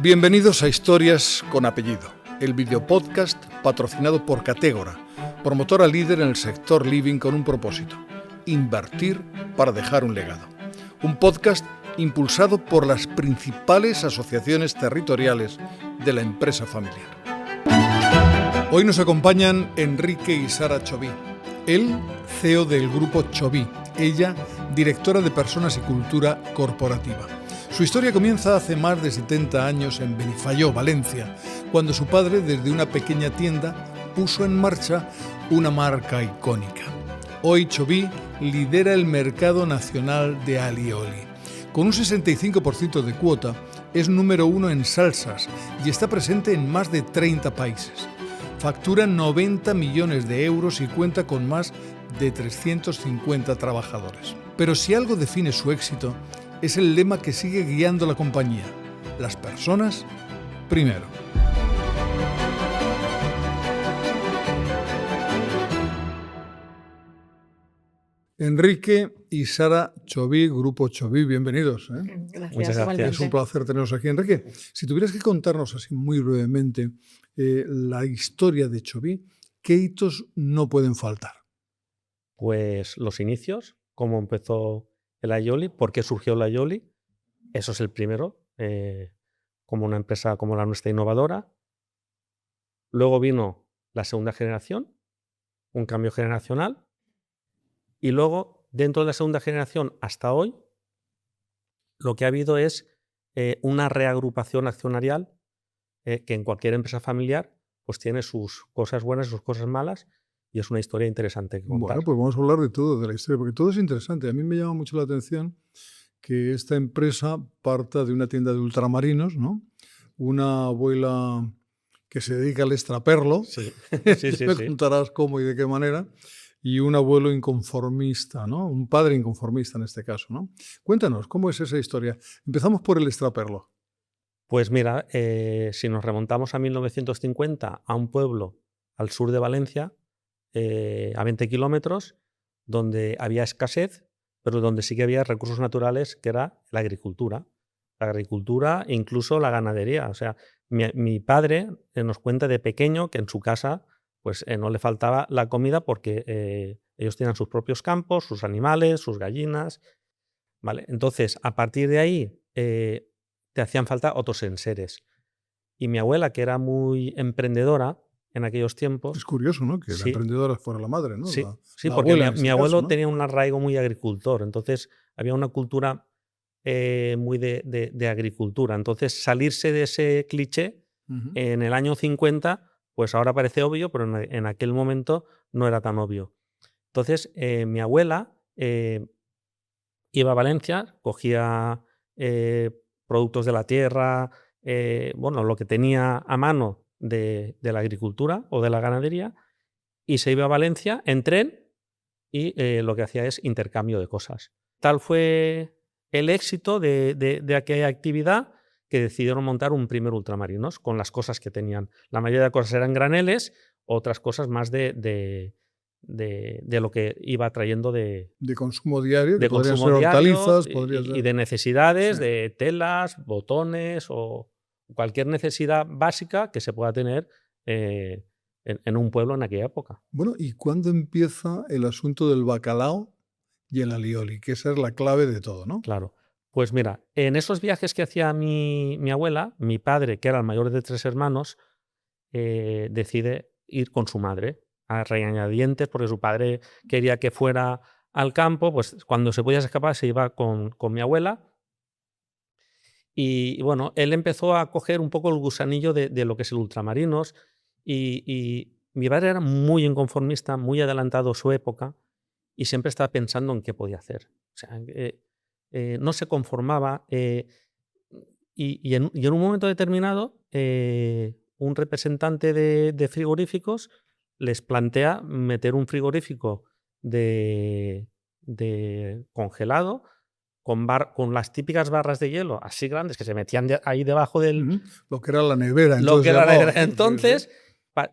Bienvenidos a Historias con Apellido, el videopodcast patrocinado por Catégora, promotora líder en el sector living con un propósito: invertir para dejar un legado. Un podcast impulsado por las principales asociaciones territoriales de la empresa familiar. Hoy nos acompañan Enrique y Sara Choví. Él, CEO del grupo Choví. Ella, directora de Personas y Cultura Corporativa. Su historia comienza hace más de 70 años en Benifayó, Valencia, cuando su padre, desde una pequeña tienda, puso en marcha una marca icónica. Hoy Choví lidera el mercado nacional de alioli. Con un 65% de cuota, es número 1 en salsas y está presente en más de 30 países. Factura 90 millones de euros y cuenta con más de 350 trabajadores. Pero si algo define su éxito, es el lema que sigue guiando la compañía: las personas primero. Enrique y Sara Choví, Grupo Choví, bienvenidos. Gracias. Muchas gracias. Es un placer teneros aquí. Enrique, si tuvieras que contarnos así muy brevemente la historia de Choví, ¿qué hitos no pueden faltar? Pues los inicios, cómo empezó el aioli, por qué surgió el aioli, eso es el primero, como una empresa como la nuestra innovadora. Luego vino la segunda generación, un cambio generacional, y luego dentro de la segunda generación hasta hoy, lo que ha habido es una reagrupación accionarial que en cualquier empresa familiar pues tiene sus cosas buenas y sus cosas malas, y es una historia interesante que contar. Bueno, pues vamos a hablar de todo, de la historia, porque todo es interesante. A mí me llama mucho la atención que esta empresa parta de una tienda de ultramarinos, ¿no? Una abuela que se dedica al extraperlo, Sí. Me contarás cómo y de qué manera, y un abuelo inconformista, ¿no? Un padre inconformista en este caso, ¿no? Cuéntanos, ¿cómo es esa historia? Empezamos por el extraperlo. Pues mira, si nos remontamos a 1950, a un pueblo al sur de Valencia, a 20 kilómetros, donde había escasez, pero donde sí que había recursos naturales, que era la agricultura. La agricultura e incluso la ganadería. O sea, mi padre nos cuenta de pequeño que en su casa pues, no le faltaba la comida porque ellos tenían sus propios campos, sus animales, sus gallinas. ¿Vale? Entonces, a partir de ahí, te hacían falta otros enseres. Y mi abuela, que era muy emprendedora en aquellos tiempos... Es curioso, ¿no? Que la Sí. emprendedora fuera la madre, ¿no? Sí, La porque abuela en mi este abuelo caso, ¿no? tenía un arraigo muy agricultor, entonces había una cultura muy de agricultura. Entonces, salirse de ese cliché en el año 50, pues ahora parece obvio, pero en aquel momento no era tan obvio. Entonces, mi abuela iba a Valencia, cogía productos de la tierra, bueno, lo que tenía a mano de la agricultura o de la ganadería, y se iba a Valencia en tren y lo que hacía es intercambio de cosas. Tal fue el éxito de aquella actividad que decidieron montar un primer ultramarinos con las cosas que tenían. La mayoría de cosas eran graneles, otras cosas más de lo que iba trayendo de consumo diario, de que podrían consumo ser diario hortalizas, podría ser... y de necesidades, Sí. de telas, botones o cualquier necesidad básica que se pueda tener en un pueblo en aquella época. Bueno, ¿y cuándo empieza el asunto del bacalao y el alioli? Que esa es la clave de todo, ¿no? Claro. Pues mira, en esos viajes que hacía mi abuela, mi padre, que era el mayor de 3 hermanos, decide ir con su madre a regañadientes porque su padre quería que fuera al campo, pues cuando se podía escapar se iba con mi abuela. Y bueno, él empezó a coger un poco el gusanillo de lo que es el ultramarinos, y mi padre era muy inconformista, muy adelantado a su época, y siempre estaba pensando en qué podía hacer. O sea, no se conformaba, y en un momento determinado un representante de frigoríficos les plantea meter un frigorífico de congelado con las típicas barras de hielo así grandes que se metían ahí debajo del... Lo que era la nevera. Lo que era la nevera. Sí. Entonces,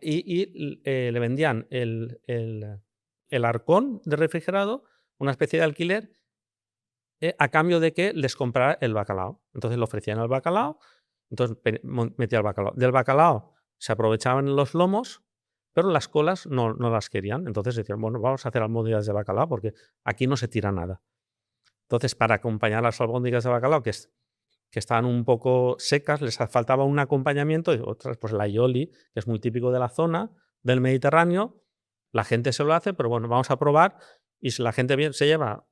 le vendían el arcón de refrigerado, una especie de alquiler, a cambio de que les comprara el bacalao. Entonces le ofrecían el bacalao Entonces metía el bacalao. Del bacalao se aprovechaban los lomos, pero las colas no las querían. Entonces decían, bueno, vamos a hacer albóndigas de bacalao porque aquí no se tira nada. Entonces, para acompañar las albóndigas de bacalao, que estaban un poco secas, les faltaba un acompañamiento. Y otras, pues el aioli, que es muy típico de la zona, del Mediterráneo. La gente se lo hace, pero bueno, vamos a probar. Y si la gente bien se lleva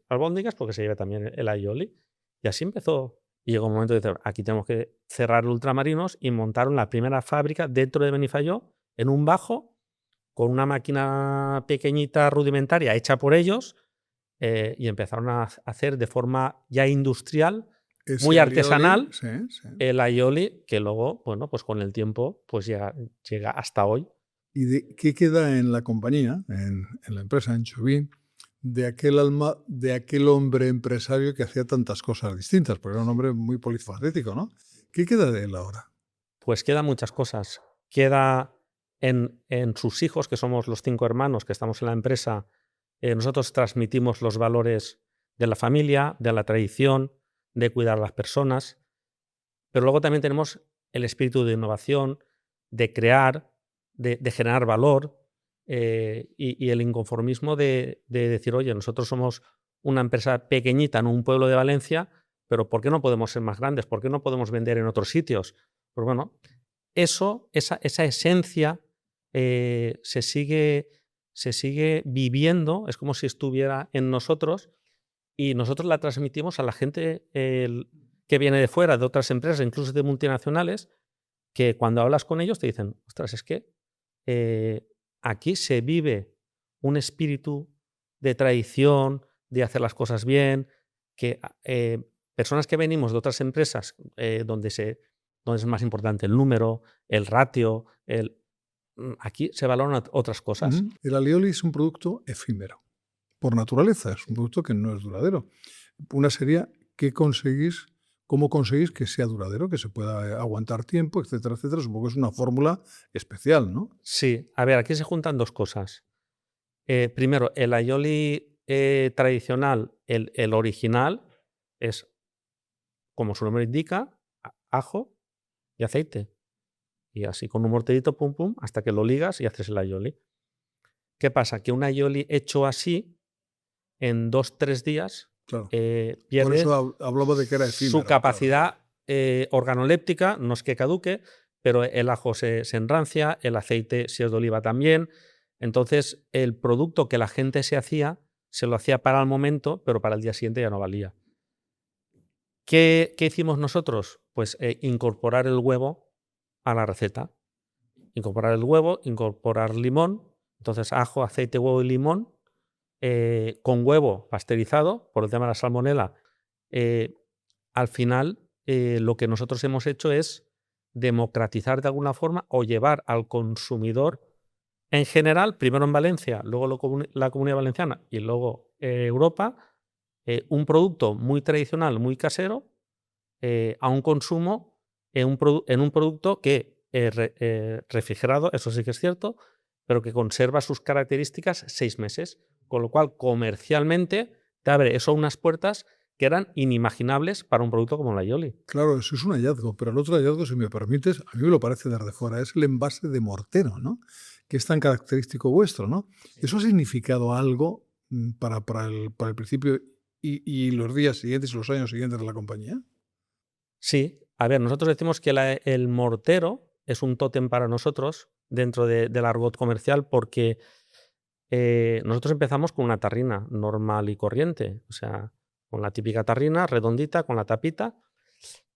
albóndigas, porque se lleva también el aioli. Y así empezó. Y llegó un momento de decir, aquí tenemos que cerrar Ultramarinos, y montaron la primera fábrica dentro de Benifayó, en un bajo, con una máquina pequeñita, rudimentaria, hecha por ellos, y empezaron a hacer de forma ya industrial, muy artesanal, sí. el aioli, que luego, bueno, pues con el tiempo pues llega hasta hoy. ¿Y qué queda en la compañía, en la empresa, en Chubín, de aquel alma, de aquel hombre empresario que hacía tantas cosas distintas? Porque era un hombre muy polifacético, ¿no? ¿Qué queda de él ahora? Pues quedan muchas cosas. Queda en sus hijos, que somos los 5 hermanos que estamos en la empresa. Nosotros transmitimos los valores de la familia, de la tradición, de cuidar a las personas, pero luego también tenemos el espíritu de innovación, de crear, de generar valor, y el inconformismo de decir, oye, nosotros somos una empresa pequeñita en un pueblo de Valencia, pero ¿por qué no podemos ser más grandes? ¿Por qué no podemos vender en otros sitios? Pues bueno, esa esencia se sigue viviendo, es como si estuviera en nosotros, y nosotros la transmitimos a la gente que viene de fuera, de otras empresas, incluso de multinacionales, que cuando hablas con ellos te dicen, ostras, es que aquí se vive un espíritu de tradición, de hacer las cosas bien, que personas que venimos de otras empresas donde es más importante el número, el ratio, aquí se valoran otras cosas. El alioli es un producto efímero. Por naturaleza, es un producto que no es duradero. Una sería, ¿cómo conseguís que sea duradero, que se pueda aguantar tiempo, etcétera, etcétera? Supongo que es una fórmula especial, ¿no? Sí, a ver, aquí se juntan dos cosas. Primero, el aioli tradicional, el original, es, como su nombre indica, ajo y aceite. Y así con un morterito, pum, pum, hasta que lo ligas y haces el aioli. ¿Qué pasa? Que un aioli hecho así, en 2-3 días, Claro. pierde Por eso hablaba de que era efímero. su capacidad organoléptica, no es que caduque, pero el ajo se enrancia, el aceite, si es de oliva, también. Entonces, el producto que la gente se lo hacía para el momento, pero para el día siguiente ya no valía. ¿Qué hicimos nosotros? Pues incorporar el huevo a la receta. Incorporar el huevo, incorporar limón. Entonces, ajo, aceite, huevo y limón. Con huevo pasteurizado, por el tema de la salmonela. Al final, lo que nosotros hemos hecho es democratizar de alguna forma o llevar al consumidor en general, primero en Valencia, luego la Comunidad Valenciana y luego Europa, un producto muy tradicional, muy casero, a un consumo en un producto que refrigerado, eso sí que es cierto, pero que conserva sus características 6 meses, con lo cual comercialmente te abre eso unas puertas que eran inimaginables para un producto como la aioli. Claro, eso es un hallazgo, pero el otro hallazgo, si me permites, a mí me lo parece desde fuera, es el envase de mortero, ¿no? Que es tan característico vuestro, ¿no? ¿Eso ha significado algo para el principio y los días siguientes y los años siguientes de la compañía? Sí, a ver, nosotros decimos que el mortero es un tótem para nosotros dentro del argot comercial, porque nosotros empezamos con una tarrina normal y corriente, o sea, con la típica tarrina redondita, con la tapita.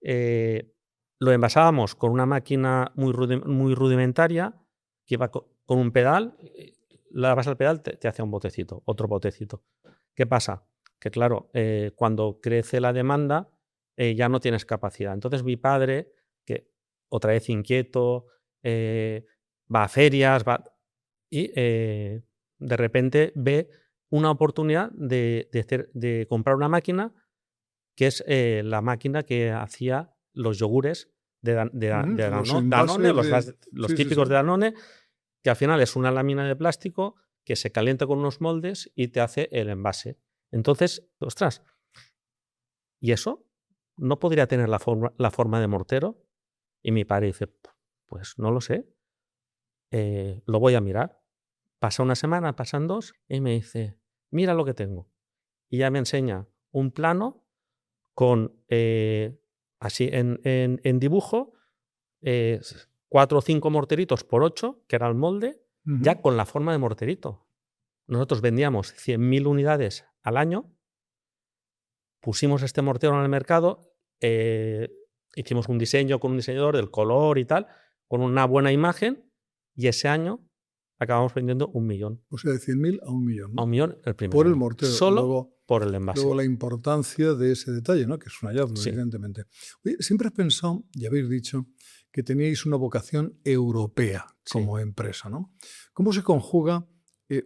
Lo envasábamos con una máquina muy rudimentaria que iba con un pedal. Le dabas al pedal, te hacía un botecito, otro botecito. ¿Qué pasa? Que claro, cuando crece la demanda, ya no tienes capacidad. Entonces mi padre, que otra vez inquieto, va a ferias, y de repente ve una oportunidad de comprar una máquina que es la máquina que hacía los yogures de Danone, los típicos de Danone, que al final es una lámina de plástico que se calienta con unos moldes y te hace el envase. Entonces, ostras, ¿y eso? ¿no podría tener la forma de mortero? Y mi padre dice, pues no lo sé, lo voy a mirar. Pasa una semana, pasan 2, y me dice, mira lo que tengo. Y ya me enseña un plano con, así en dibujo, 4 o 5 morteritos por 8, que era el molde, ya con la forma de morterito. Nosotros vendíamos 100.000 unidades al año, pusimos este mortero en el mercado, hicimos un diseño con un diseñador del color y tal, con una buena imagen, y ese año acabamos vendiendo 1 millón. O sea, de 100.000 a 1 millón, ¿no? A 1 millón el primer por año. el mortero. Solo por el envase. Luego la importancia de ese detalle, ¿no? Que es un hallazgo, Sí. evidentemente. Oye, siempre has pensado, y habéis dicho, que teníais una vocación europea como empresa, ¿no? ¿Cómo se conjuga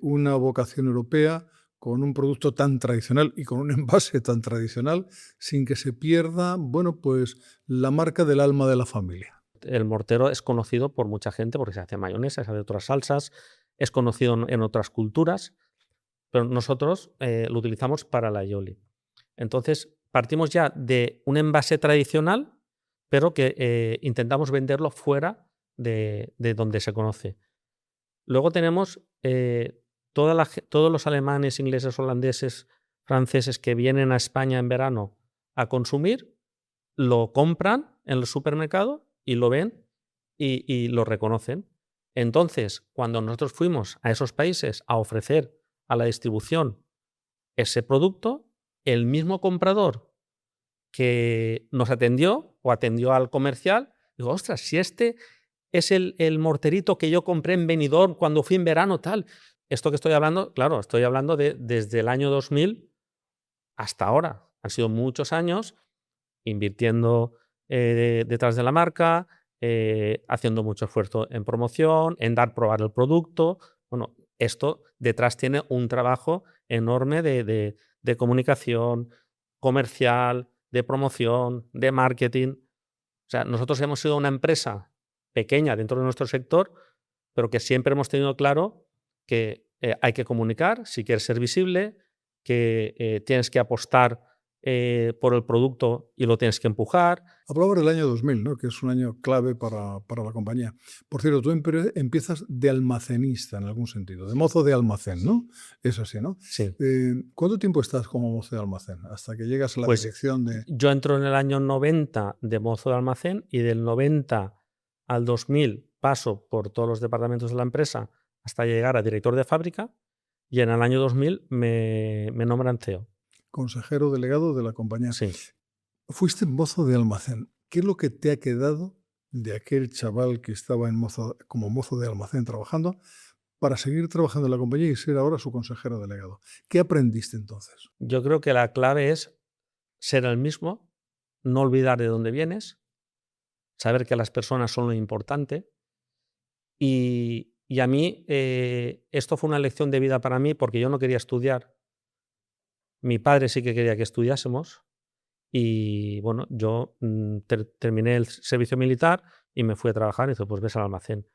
una vocación europea con un producto tan tradicional y con un envase tan tradicional sin que se pierda, bueno, pues la marca del alma de la familia? El mortero es conocido por mucha gente porque se hace mayonesa, se hace otras salsas, es conocido en otras culturas, pero nosotros lo utilizamos para la aioli. Entonces, partimos ya de un envase tradicional, pero que intentamos venderlo fuera de donde se conoce. Luego tenemos todos los alemanes, ingleses, holandeses, franceses que vienen a España en verano a consumir, lo compran en el supermercado y lo ven y lo reconocen. Entonces, cuando nosotros fuimos a esos países a ofrecer a la distribución ese producto, el mismo comprador que nos atendió o atendió al comercial, digo, ostras, si este es el morterito que yo compré en Benidorm cuando fui en verano, tal. Esto que estoy hablando, claro, estoy hablando de desde el año 2000 hasta ahora. Han sido muchos años invirtiendo detrás de la marca, haciendo mucho esfuerzo en promoción, en dar probar el producto. Bueno, esto detrás tiene un trabajo enorme de comunicación comercial, de promoción, de marketing. O sea, nosotros hemos sido una empresa pequeña dentro de nuestro sector, pero que siempre hemos tenido claro que hay que comunicar si quieres ser visible, que tienes que apostar por el producto y lo tienes que empujar. Hablaba del año 2000, ¿no? Que es un año clave para la compañía. Por cierto, tú empiezas de almacenista en algún sentido, de mozo de almacén, ¿no? Es así, ¿no? Sí. ¿Cuánto tiempo estás como mozo de almacén? Hasta que llegas a la Pues dirección de... yo entro en el año 90 de mozo de almacén y del 90 al 2000 paso por todos los departamentos de la empresa hasta llegar a director de fábrica y en el año 2000 me nombran CEO. Consejero delegado de la compañía. Sí. Fuiste mozo de almacén. ¿Qué es lo que te ha quedado de aquel chaval que estaba como mozo de almacén trabajando para seguir trabajando en la compañía y ser ahora su consejero delegado? ¿Qué aprendiste entonces? Yo creo que la clave es ser el mismo, no olvidar de dónde vienes, saber que las personas son lo importante. Y a mí esto fue una lección de vida para mí porque yo no quería estudiar. Mi padre sí que quería que estudiásemos. Y bueno, yo terminé el servicio militar y me fui a trabajar y dice, pues ves al almacén.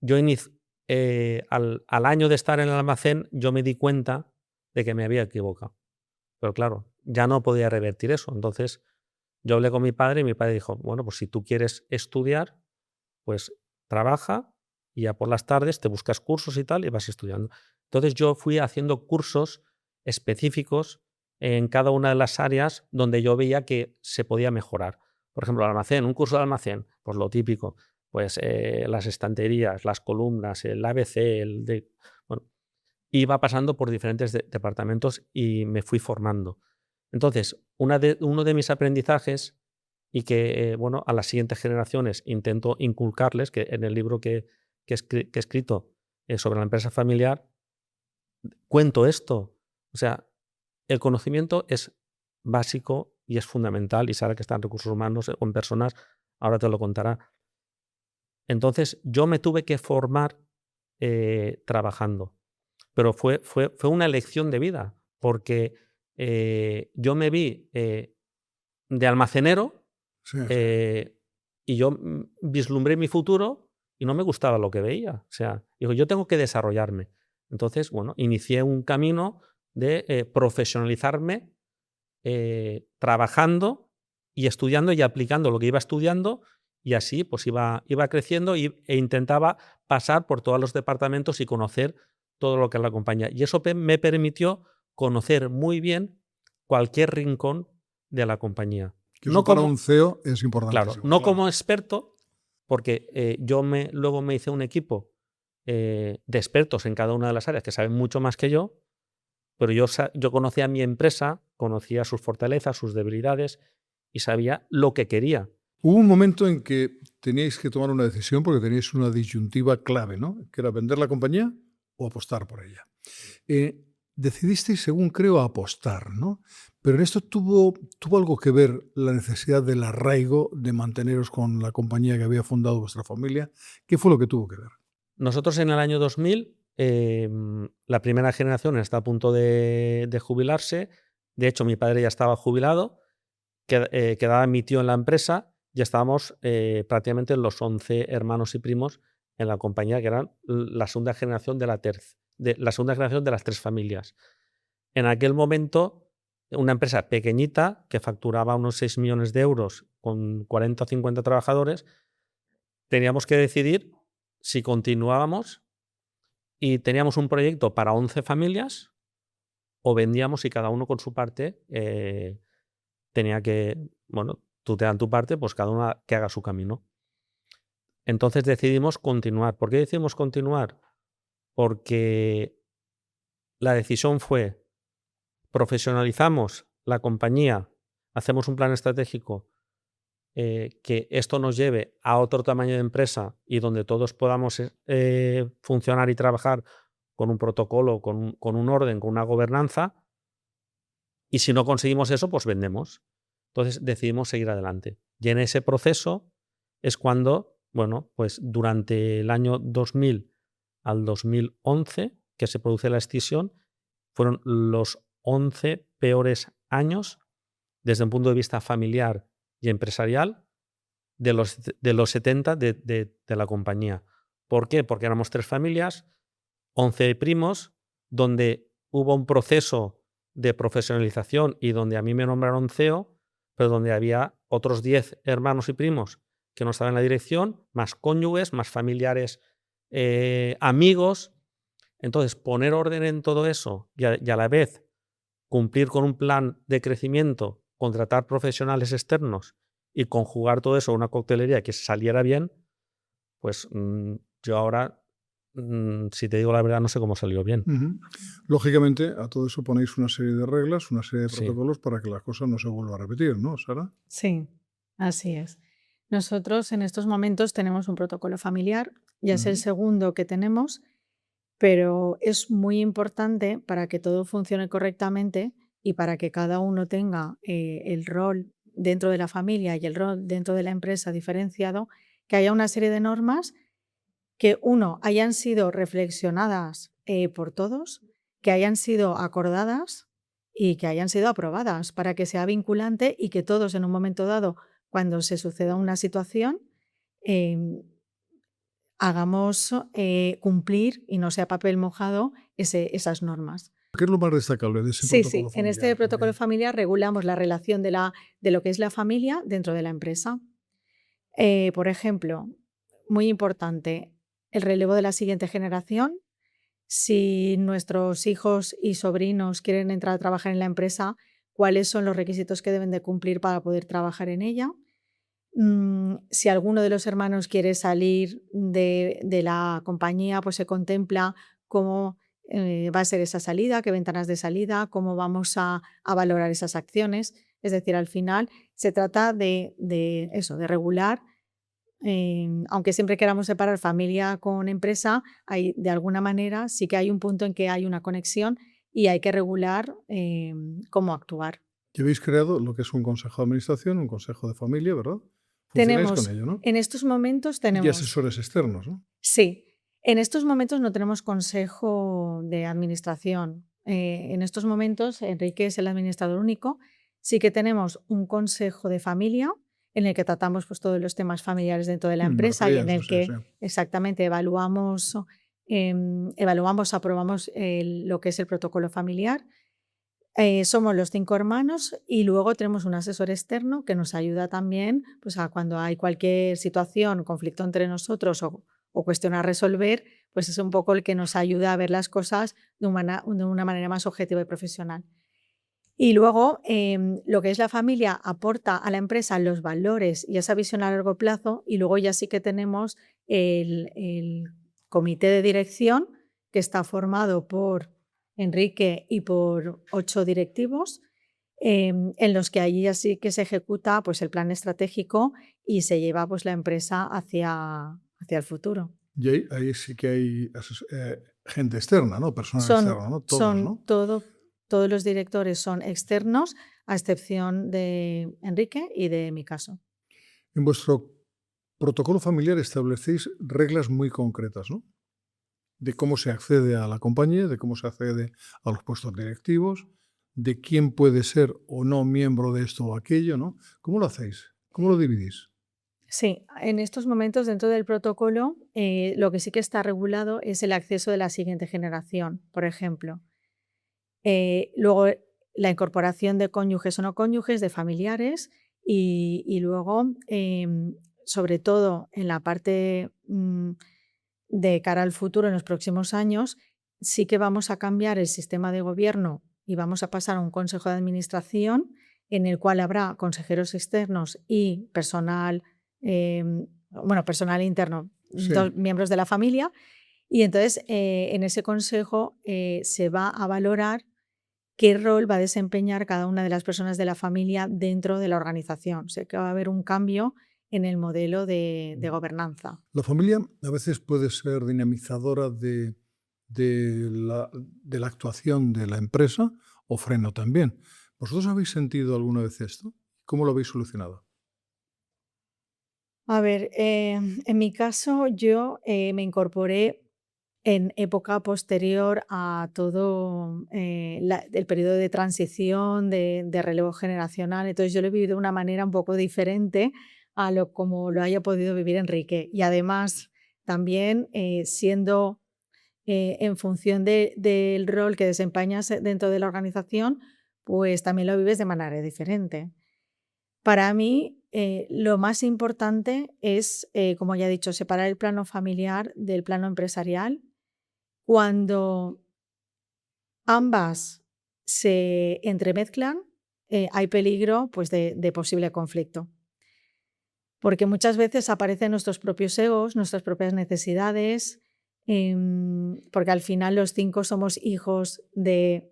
Yo al año de estar en el almacén, yo me di cuenta de que me había equivocado. Pero claro, ya no podía revertir eso. Entonces, yo hablé con mi padre y mi padre dijo, bueno, pues si tú quieres estudiar, pues trabaja y ya por las tardes te buscas cursos y tal y vas estudiando. Entonces, yo fui haciendo cursos específicos en cada una de las áreas donde yo veía que se podía mejorar. Por ejemplo, el almacén, un curso de almacén, pues lo típico, pues las estanterías, las columnas, el ABC, bueno, iba pasando por diferentes departamentos y me fui formando. Entonces, uno de mis aprendizajes y que, bueno, a las siguientes generaciones intento inculcarles, que en el libro que he escrito sobre la empresa familiar, cuento esto. O sea, el conocimiento es básico y es fundamental, y Sara, que está en recursos humanos o en personas, ahora te lo contará. Entonces, yo me tuve que formar trabajando, pero fue una elección de vida, porque yo me vi de almacenero Sí. y yo vislumbré mi futuro y no me gustaba lo que veía. O sea, digo, yo tengo que desarrollarme. Entonces, bueno, inicié un camino de profesionalizarme trabajando y estudiando y aplicando lo que iba estudiando, y así pues iba creciendo e intentaba pasar por todos los departamentos y conocer todo lo que es la compañía. Y eso me permitió conocer muy bien cualquier rincón de la compañía. Que eso para un CEO es importantísimo. Claro, no como experto, porque luego me hice un equipo de expertos en cada una de las áreas que saben mucho más que yo, pero yo conocía mi empresa, conocía sus fortalezas, sus debilidades y sabía lo que quería. Hubo un momento en que teníais que tomar una decisión porque teníais una disyuntiva clave, ¿no? Que era vender la compañía o apostar por ella. Decidisteis, según creo, apostar, ¿no? Pero en esto tuvo algo que ver la necesidad del arraigo de manteneros con la compañía que había fundado vuestra familia. ¿Qué fue lo que tuvo que ver? Nosotros en el año 2000, la primera generación está a punto de jubilarse. De hecho, mi padre ya estaba jubilado, quedaba mi tío en la empresa y estábamos prácticamente los 11 hermanos y primos en la compañía, que eran la segunda generación de la segunda generación de las 3 familias. En aquel momento, una empresa pequeñita que facturaba unos 6 millones de euros con 40 o 50 trabajadores, teníamos que decidir si continuábamos y teníamos un proyecto para 11 familias o vendíamos y cada uno con su parte tenía que, bueno, tú te dan tu parte, pues cada uno que haga su camino. Entonces decidimos continuar. ¿Por qué decidimos continuar? Porque la decisión fue: profesionalizamos la compañía, hacemos un plan estratégico que esto nos lleve a otro tamaño de empresa y donde todos podamos funcionar y trabajar con un protocolo, con un orden, con una gobernanza, y si no conseguimos eso, pues vendemos. Entonces decidimos seguir adelante. Y en ese proceso es cuando, bueno, pues durante el año 2000 al 2011, que se produce la escisión, fueron los 11 peores años desde un punto de vista familiar y empresarial de los 70 de la compañía. ¿Por qué? Porque éramos 3 familias, 11 primos, donde hubo un proceso de profesionalización y donde a mí me nombraron CEO, pero donde había otros 10 hermanos y primos que no estaban en la dirección, más cónyuges, más familiares, amigos. Entonces, poner orden en todo eso y a la vez cumplir con un plan de crecimiento, contratar profesionales externos y conjugar todo eso a una coctelería que saliera bien, pues yo ahora, si te digo la verdad, no sé cómo salió bien. Lógicamente, a todo eso ponéis una serie de reglas, una serie de Sí. protocolos para que las cosas no se vuelvan a repetir, ¿no, Sara? Sí, así es. Nosotros en estos momentos tenemos un protocolo familiar, ya es el segundo que tenemos, pero es muy importante para que todo funcione correctamente y para que cada uno tenga el rol dentro de la familia y el rol dentro de la empresa diferenciado, que haya una serie de normas que, uno, hayan sido reflexionadas por todos, que hayan sido acordadas y que hayan sido aprobadas para que sea vinculante y que todos en un momento dado, cuando se suceda una situación, hagamos cumplir y no sea papel mojado esas normas. ¿Qué es lo más destacable de ese protocolo familiar? En este protocolo familiar regulamos la relación de lo que es la familia dentro de la empresa. Por ejemplo, muy importante, el relevo de la siguiente generación. Si nuestros hijos y sobrinos quieren entrar a trabajar en la empresa, ¿cuáles son los requisitos que deben de cumplir para poder trabajar en ella? Si alguno de los hermanos quiere salir de la compañía, pues se contempla cómo va a ser esa salida, qué ventanas de salida, cómo vamos a valorar esas acciones. Es decir, al final se trata de eso, de regular. Aunque siempre queramos separar familia con empresa, de alguna manera sí que hay un punto en que hay una conexión y hay que regular cómo actuar. Y habéis creado lo que es un consejo de administración, un consejo de familia, ¿verdad? Tenemos, con ello, ¿no? En estos momentos tenemos... Y asesores externos, ¿no? Sí, en estos momentos no tenemos consejo de administración. En estos momentos, Enrique es el administrador único. Sí que tenemos un consejo de familia en el que tratamos pues, todos los temas familiares dentro de la empresa y en el que exactamente evaluamos, aprobamos lo que es el protocolo familiar. Somos los 5 hermanos y luego tenemos un asesor externo que nos ayuda también pues, a cuando hay cualquier situación, conflicto entre nosotros o cuestión a resolver, pues es un poco el que nos ayuda a ver las cosas de una manera más objetiva y profesional. Y luego lo que es la familia aporta a la empresa los valores y esa visión a largo plazo, y luego ya sí que tenemos el comité de dirección que está formado por Enrique y por 8 directivos, en los que allí ya sí que se ejecuta pues, el plan estratégico y se lleva pues, la empresa hacia el futuro. Y ahí sí que hay gente externa, ¿no? Personal externo, ¿no? Todos, ¿no? Todos los directores son externos, a excepción de Enrique y de mi caso. En vuestro protocolo familiar establecéis reglas muy concretas, ¿no? De cómo se accede a la compañía, de cómo se accede a los puestos directivos, de quién puede ser o no miembro de esto o aquello, ¿no? ¿Cómo lo hacéis? ¿Cómo lo dividís? Sí, en estos momentos dentro del protocolo lo que sí que está regulado es el acceso de la siguiente generación, por ejemplo. Luego la incorporación de cónyuges o no cónyuges, de familiares y luego, sobre todo en la parte de cara al futuro, en los próximos años, sí que vamos a cambiar el sistema de gobierno y vamos a pasar a un consejo de administración en el cual habrá consejeros externos y personal, personal interno, Sí. 2 miembros de la familia. Y entonces en ese consejo se va a valorar qué rol va a desempeñar cada una de las personas de la familia dentro de la organización. O sea que va a haber un cambio en el modelo de gobernanza. La familia a veces puede ser dinamizadora de la actuación de la empresa o freno también. ¿Vosotros habéis sentido alguna vez esto? ¿Cómo lo habéis solucionado? A ver, en mi caso yo me incorporé en época posterior a todo el periodo de transición, de relevo generacional. Entonces yo lo he vivido de una manera un poco diferente a como lo haya podido vivir Enrique. Y además también siendo en función del rol que desempeñas dentro de la organización, pues también lo vives de manera diferente. Para mí, lo más importante es, como ya he dicho, separar el plano familiar del plano empresarial. Cuando ambas se entremezclan, hay peligro pues, de posible conflicto. Porque muchas veces aparecen nuestros propios egos, nuestras propias necesidades, porque al final los 5 somos hijos del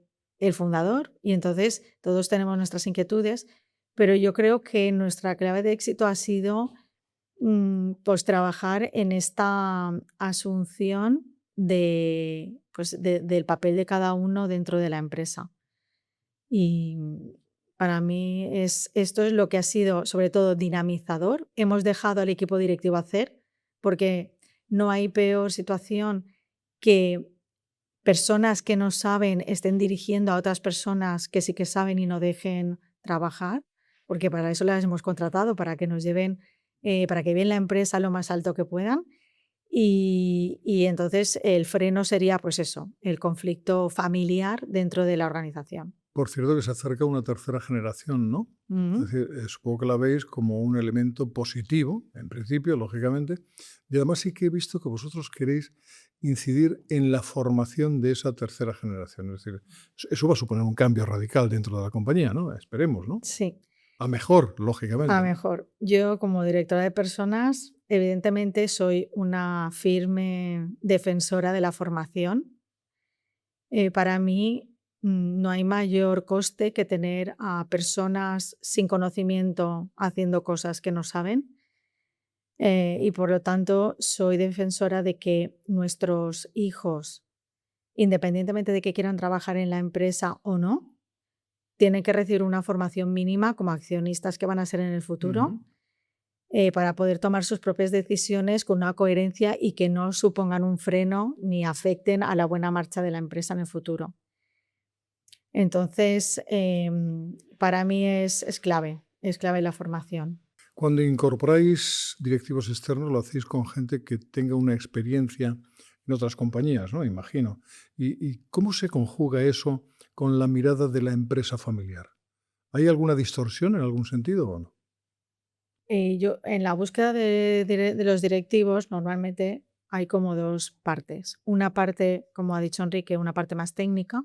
fundador y entonces todos tenemos nuestras inquietudes, pero yo creo que nuestra clave de éxito ha sido pues trabajar en esta asunción del papel de cada uno dentro de la empresa. Y para mí esto es lo que ha sido, sobre todo, dinamizador. Hemos dejado al equipo directivo hacer, porque no hay peor situación que personas que no saben estén dirigiendo a otras personas que sí que saben y no dejen trabajar, porque para eso las hemos contratado, para que nos lleven, para que lleven la empresa lo más alto que puedan. Y entonces el freno sería, pues eso, el conflicto familiar dentro de la organización. Por cierto, que se acerca una tercera generación, ¿no? Es decir, supongo que la veis como un elemento positivo, en principio, lógicamente. Y además sí que he visto que vosotros queréis incidir en la formación de esa tercera generación. Es decir, eso va a suponer un cambio radical dentro de la compañía, ¿no? Esperemos, ¿no? Sí. A mejor, lógicamente. A mejor. Yo, como directora de personas, evidentemente soy una firme defensora de la formación. Para mí, no hay mayor coste que tener a personas sin conocimiento haciendo cosas que no saben. Y por lo tanto, soy defensora de que nuestros hijos, independientemente de que quieran trabajar en la empresa o no, tienen que recibir una formación mínima como accionistas que van a ser en el futuro, para poder tomar sus propias decisiones con una coherencia y que no supongan un freno ni afecten a la buena marcha de la empresa en el futuro. Entonces, para mí es clave la formación. Cuando incorporáis directivos externos, lo hacéis con gente que tenga una experiencia en otras compañías, ¿no? Imagino. ¿Y cómo se conjuga eso con la mirada de la empresa familiar? ¿Hay alguna distorsión en algún sentido o no? Yo, en la búsqueda de los directivos, normalmente hay como dos partes. Una parte, como ha dicho Enrique, una parte más técnica.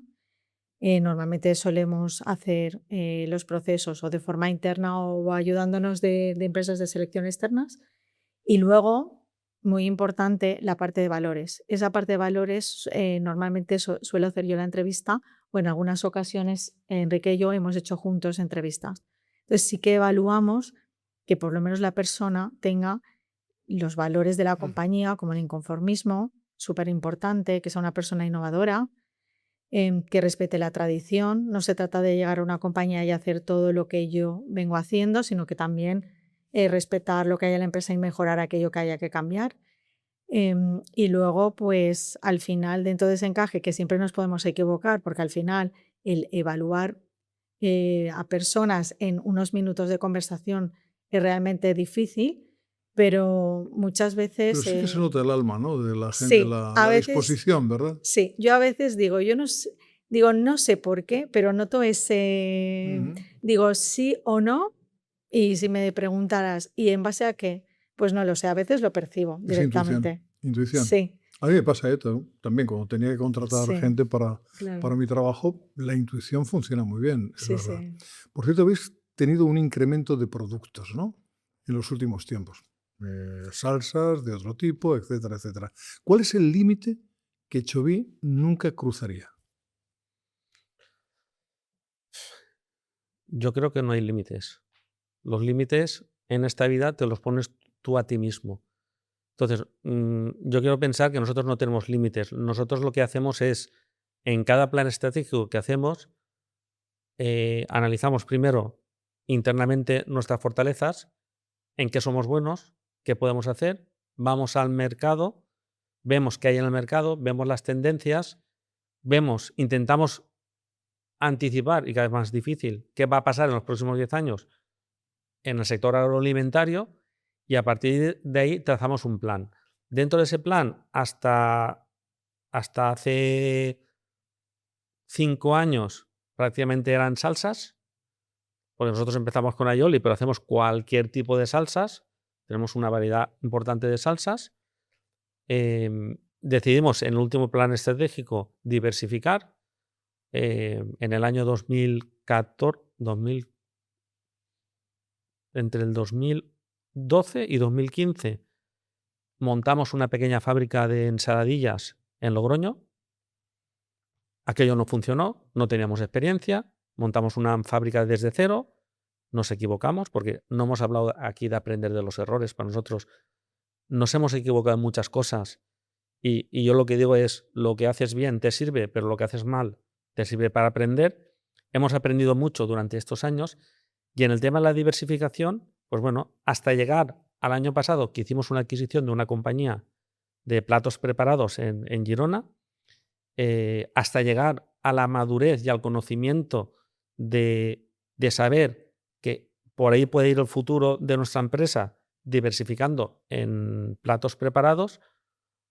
Normalmente solemos hacer los procesos o de forma interna o ayudándonos de empresas de selección externas. Y luego, muy importante, la parte de valores. Esa parte de valores normalmente suelo hacer yo la entrevista, o en algunas ocasiones Enrique y yo hemos hecho juntos entrevistas. Entonces sí que evaluamos que por lo menos la persona tenga los valores de la compañía, como el inconformismo, súper importante, que sea una persona innovadora, que respete la tradición. No se trata de llegar a una compañía y hacer todo lo que yo vengo haciendo, sino que también respetar lo que hay en la empresa y mejorar aquello que haya que cambiar. Y luego, pues al final, dentro de ese encaje, que siempre nos podemos equivocar, porque al final el evaluar a personas en unos minutos de conversación es realmente difícil, pero muchas Pero veces... sí que se nota el alma, ¿no? De la gente, sí, a la veces... disposición, ¿verdad? Sí, yo a veces digo, yo no sé, digo, no sé por qué, pero noto ese, digo sí o no, y si me preguntaras, ¿y en base a qué? Pues no lo sé, a veces lo percibo Es intuición, directamente. intuición. Sí, A mí me pasa esto también, cuando tenía que contratar sí, gente para claro, mi trabajo, la intuición funciona muy bien, es sí, verdad. sí. Por cierto, habéis tenido un incremento de productos, ¿no? En los últimos tiempos. Salsas de otro tipo, etcétera, etcétera. ¿Cuál es el límite que Chovy nunca cruzaría? Yo creo que no hay límites. Los límites en esta vida te los pones tú a ti mismo. Entonces, yo quiero pensar que nosotros no tenemos límites. Nosotros lo que hacemos es, en cada plan estratégico que hacemos, analizamos primero internamente nuestras fortalezas, en qué somos buenos, qué podemos hacer, vamos al mercado, vemos qué hay en el mercado, vemos las tendencias, intentamos anticipar, y cada vez más difícil, qué va a pasar en los próximos 10 años en el sector agroalimentario, y a partir de ahí trazamos un plan. Dentro de ese plan, hasta hace 5 años prácticamente eran salsas, porque nosotros empezamos con aioli, pero hacemos cualquier tipo de salsas, tenemos una variedad importante de salsas. Decidimos en el último plan estratégico diversificar. En el año 2014, entre el 2012 y 2015 montamos una pequeña fábrica de ensaladillas en Logroño. Aquello no funcionó, no teníamos experiencia, montamos una fábrica desde cero, nos equivocamos, porque no hemos hablado aquí de aprender de los errores. Para nosotros nos hemos equivocado en muchas cosas, y yo lo que digo es, lo que haces bien te sirve, pero lo que haces mal te sirve para aprender. Hemos aprendido mucho durante estos años, y en el tema de la diversificación, pues bueno, hasta llegar al año pasado, que hicimos una adquisición de una compañía de platos preparados en Girona, hasta llegar a la madurez y al conocimiento de saber que por ahí puede ir el futuro de nuestra empresa diversificando en platos preparados,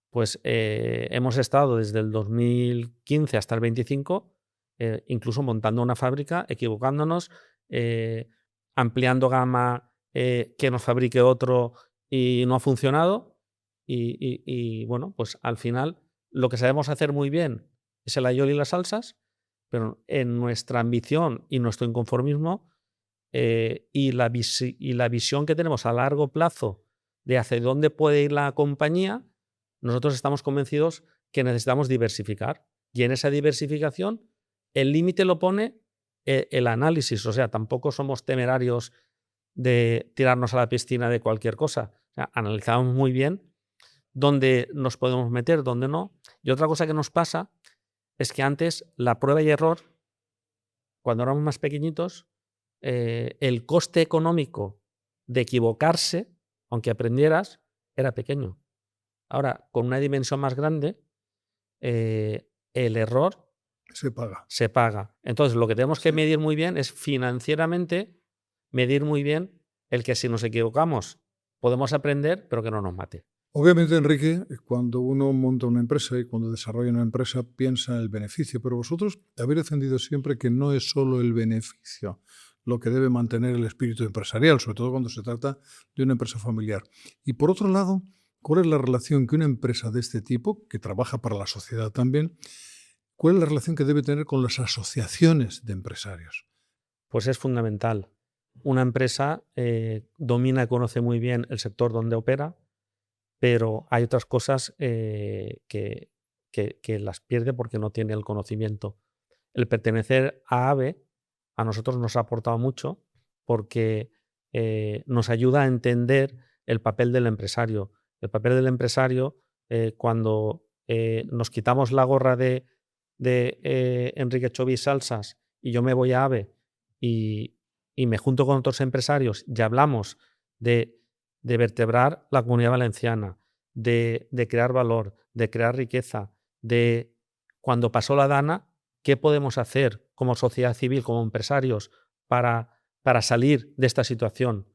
pues hemos estado desde el 2015 hasta el 25 incluso montando una fábrica, equivocándonos, ampliando gama, que nos fabrique otro y no ha funcionado. Y bueno, pues al final lo que sabemos hacer muy bien es el aioli y las salsas, pero en nuestra ambición y nuestro inconformismo y la visión que tenemos a largo plazo de hacia dónde puede ir la compañía, nosotros estamos convencidos que necesitamos diversificar. Y en esa diversificación, el límite lo pone el análisis. O sea, tampoco somos temerarios de tirarnos a la piscina de cualquier cosa. O sea, analizamos muy bien dónde nos podemos meter, dónde no. Y otra cosa que nos pasa es que antes la prueba y error, cuando éramos más pequeñitos, el coste económico de equivocarse, aunque aprendieras, era pequeño. Ahora, con una dimensión más grande, el error se paga. Entonces, lo que tenemos que medir muy bien es financieramente medir muy bien el que si nos equivocamos podemos aprender, pero que no nos mate. Obviamente, Enrique, cuando uno monta una empresa y cuando desarrolla una empresa piensa en el beneficio, pero vosotros habéis defendido siempre que no es solo el beneficio lo que debe mantener el espíritu empresarial, sobre todo cuando se trata de una empresa familiar. Y por otro lado, ¿cuál es la relación que una empresa de este tipo, que trabaja para la sociedad también, cuál es la relación que debe tener con las asociaciones de empresarios? Pues es fundamental. Una empresa domina y conoce muy bien el sector donde opera, pero hay otras cosas que las pierde porque no tiene el conocimiento. El pertenecer a AVE a nosotros nos ha aportado mucho porque nos ayuda a entender el papel del empresario. El papel del empresario, cuando nos quitamos la gorra de Enrique Chovi Salsas y yo me voy a AVE y me junto con otros empresarios y hablamos de vertebrar la Comunidad Valenciana, de crear valor, de crear riqueza, de cuando pasó la Dana, qué podemos hacer como sociedad civil, como empresarios, para salir de esta situación.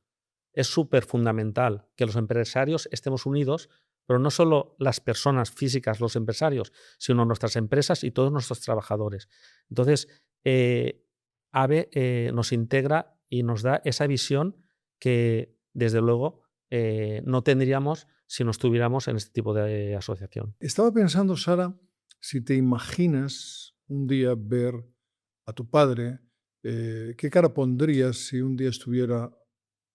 Es súper fundamental que los empresarios estemos unidos, pero no solo las personas físicas, los empresarios, sino nuestras empresas y todos nuestros trabajadores. Entonces, AVE nos integra y nos da esa visión que, desde luego, no tendríamos si no estuviéramos en este tipo de asociación. Estaba pensando, Sara, si te imaginas un día ver a tu padre, ¿qué cara pondrías si un día estuviera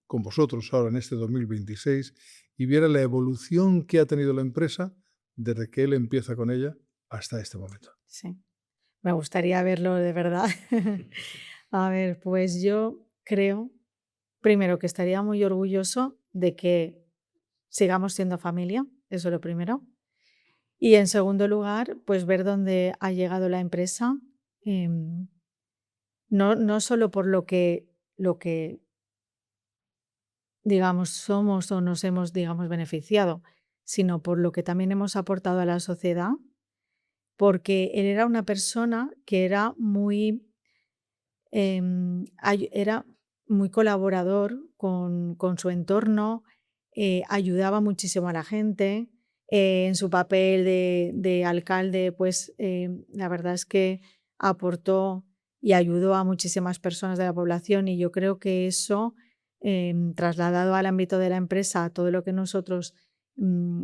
con vosotros ahora en este 2026 y viera la evolución que ha tenido la empresa desde que él empieza con ella hasta este momento? Sí, me gustaría verlo de verdad. A ver, pues yo creo, primero, que estaría muy orgulloso de que sigamos siendo familia, eso es lo primero. Y en segundo lugar, pues ver dónde ha llegado la empresa, em, no solo por lo que, digamos, somos o nos hemos, digamos, beneficiado, sino por lo que también hemos aportado a la sociedad, porque él era una persona que era muy, era muy colaborador con su entorno, ayudaba muchísimo a la gente. En su papel de alcalde, pues la verdad es que aportó y ayudó a muchísimas personas de la población y yo creo que eso, trasladado al ámbito de la empresa, a todo lo que nosotros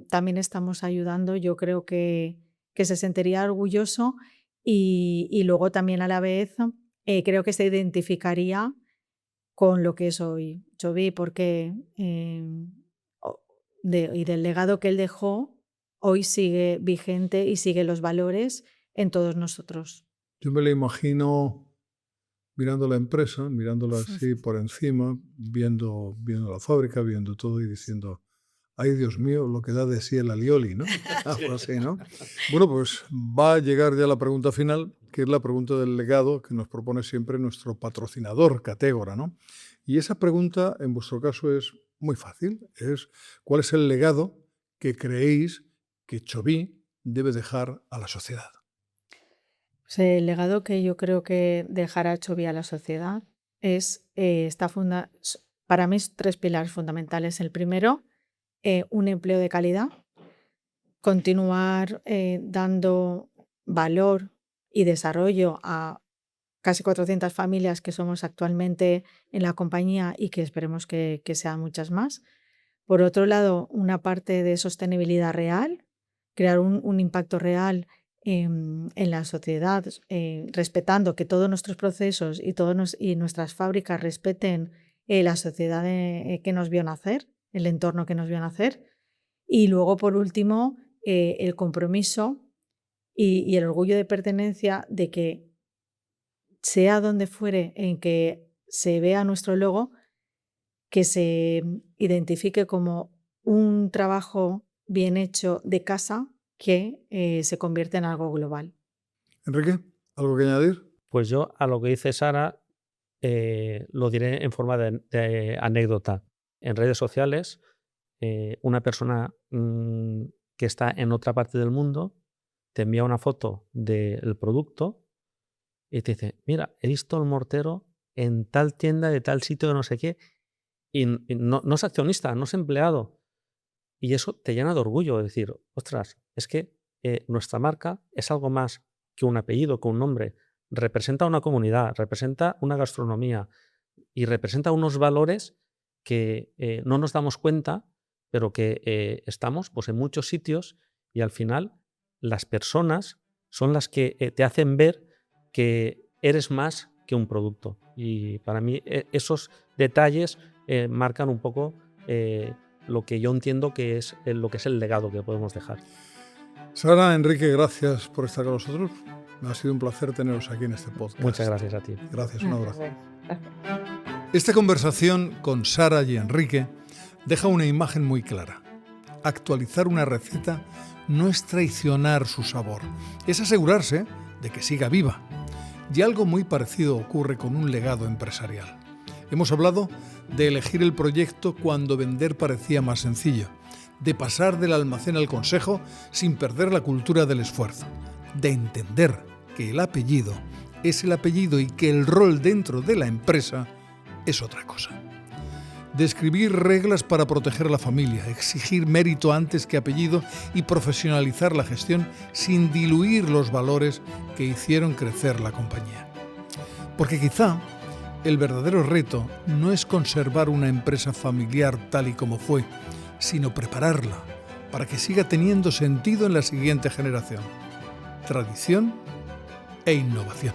también estamos ayudando, yo creo que se sentiría orgulloso y luego también a la vez creo que se identificaría con lo que es hoy Chovi, porque y del legado que él dejó, hoy sigue vigente y sigue los valores en todos nosotros. Yo me la imagino mirando la empresa, mirándola así por encima, viendo la fábrica, viendo todo y diciendo, ay Dios mío, lo que da de sí el alioli, ¿no? Algo así, ¿no? Bueno, pues va a llegar ya la pregunta final, que es la pregunta del legado que nos propone siempre nuestro patrocinador Catégora, ¿no? Y esa pregunta, en vuestro caso, es muy fácil, es ¿cuál es el legado que creéis que Chovi debe dejar a la sociedad? Pues el legado que yo creo que dejará Chovi a la sociedad es, para mí, tres pilares fundamentales. El primero, un empleo de calidad, continuar dando valor y desarrollo a casi 400 familias que somos actualmente en la compañía y que esperemos que sean muchas más. Por otro lado, una parte de sostenibilidad real, crear un impacto real en la sociedad, respetando que todos nuestros procesos y nuestras fábricas respeten la sociedad que nos vio nacer, el entorno que nos vio nacer. Y luego, por último, el compromiso y el orgullo de pertenencia de que sea donde fuere en que se vea nuestro logo, que se identifique como un trabajo bien hecho de casa que se convierte en algo global. Enrique, ¿algo que añadir? Pues yo a lo que dice Sara lo diré en forma de anécdota. En redes sociales, una persona que está en otra parte del mundo te envía una foto del producto y te dice, mira, he visto el mortero en tal tienda de tal sitio de no sé qué, y no es accionista, no es empleado. Y eso te llena de orgullo, de decir, ostras, es que nuestra marca es algo más que un apellido, que un nombre. Representa una comunidad, representa una gastronomía y representa unos valores que no nos damos cuenta, pero que estamos pues, en muchos sitios y al final las personas son las que te hacen ver que eres más que un producto. Y para mí esos detalles marcan un poco lo que yo entiendo que es lo que es el legado que podemos dejar. Sara, Enrique, gracias por estar con nosotros. Ha sido un placer teneros aquí en este podcast. Muchas gracias a ti. Gracias, un abrazo. Esta conversación con Sara y Enrique deja una imagen muy clara. Actualizar una receta no es traicionar su sabor, es asegurarse de que siga viva. Y algo muy parecido ocurre con un legado empresarial. Hemos hablado de elegir el proyecto cuando vender parecía más sencillo, de pasar del almacén al consejo sin perder la cultura del esfuerzo, de entender que el apellido es el apellido y que el rol dentro de la empresa es otra cosa. De escribir reglas para proteger a la familia, exigir mérito antes que apellido y profesionalizar la gestión sin diluir los valores que hicieron crecer la compañía. Porque quizá el verdadero reto no es conservar una empresa familiar tal y como fue, sino prepararla para que siga teniendo sentido en la siguiente generación. Tradición e innovación.